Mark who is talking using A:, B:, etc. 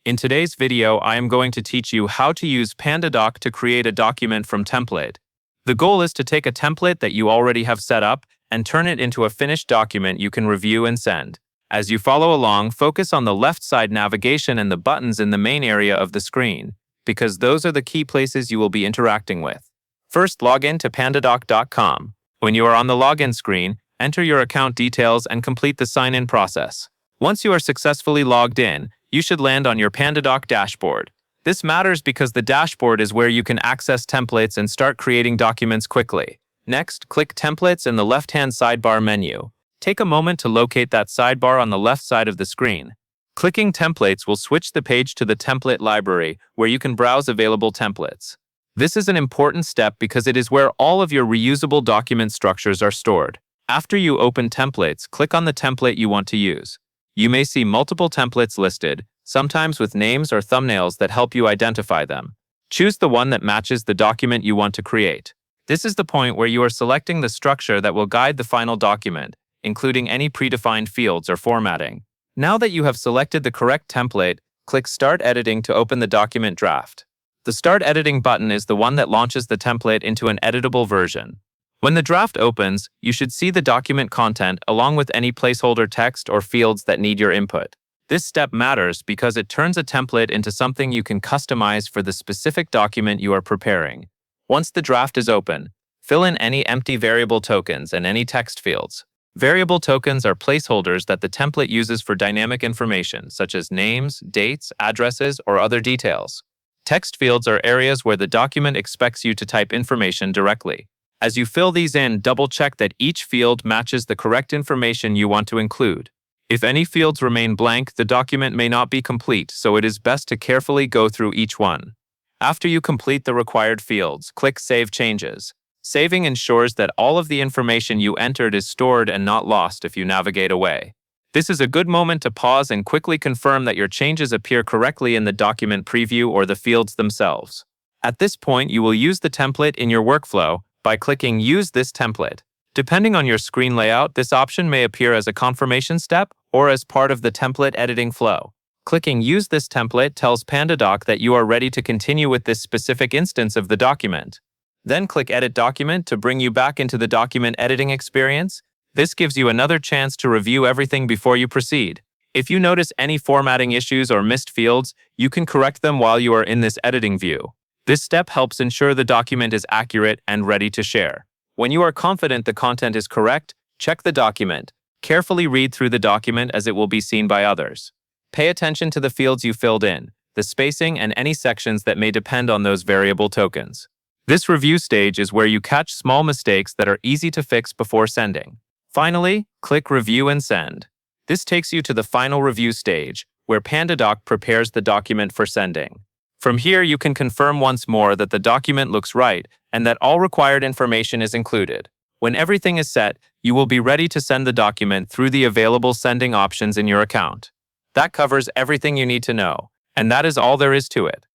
A: In today's video, I am going to teach you how to use Pandadoc to create a document from template. The goal is to take a template that you already have set up and turn it into a finished document you can review and send. As you follow along, focus on the left side navigation and the buttons in the main area of the screen, because those are the key places you will be interacting with. First, log in to pandadoc.com. When you are on the login screen, enter your account details and complete the sign-in process. Once you are successfully logged in, you should land on your Pandadoc dashboard. This matters because the dashboard is where you can access templates and start creating documents quickly. Next, click Templates in the left-hand sidebar menu. Take a moment to locate that sidebar on the left side of the screen. Clicking Templates will switch the page to the template library, where you can browse available templates. This is an important step because it is where all of your reusable document structures are stored. After you open Templates, click on the template you want to use. You may see multiple templates listed, sometimes with names or thumbnails that help you identify them. Choose the one that matches the document you want to create. This is the point where you are selecting the structure that will guide the final document, including any predefined fields or formatting. Now that you have selected the correct template, click Start Editing to open the document draft. The Start Editing button is the one that launches the template into an editable version. When the draft opens, you should see the document content along with any placeholder text or fields that need your input. This step matters because it turns a template into something you can customize for the specific document you are preparing. Once the draft is open, fill in any empty variable tokens and any text fields. Variable tokens are placeholders that the template uses for dynamic information, such as names, dates, addresses, or other details. Text fields are areas where the document expects you to type information directly. As you fill these in, double-check that each field matches the correct information you want to include. If any fields remain blank, the document may not be complete, so it is best to carefully go through each one. After you complete the required fields, click Save Changes. Saving ensures that all of the information you entered is stored and not lost if you navigate away. This is a good moment to pause and quickly confirm that your changes appear correctly in the document preview or the fields themselves. At this point, you will use the template in your workflow by clicking Use this template. Depending on your screen layout, this option may appear as a confirmation step or as part of the template editing flow. Clicking Use this template tells Pandadoc that you are ready to continue with this specific instance of the document. Then click Edit Document to bring you back into the document editing experience. This gives you another chance to review everything before you proceed. If you notice any formatting issues or missed fields, you can correct them while you are in this editing view. This step helps ensure the document is accurate and ready to share. When you are confident the content is correct, check the document. Carefully read through the document as it will be seen by others. Pay attention to the fields you filled in, the spacing, and any sections that may depend on those variable tokens. This review stage is where you catch small mistakes that are easy to fix before sending. Finally, click Review and Send. This takes you to the final review stage, where Pandadoc prepares the document for sending. From here, you can confirm once more that the document looks right and that all required information is included. When everything is set, you will be ready to send the document through the available sending options in your account. That covers everything you need to know, and that is all there is to it.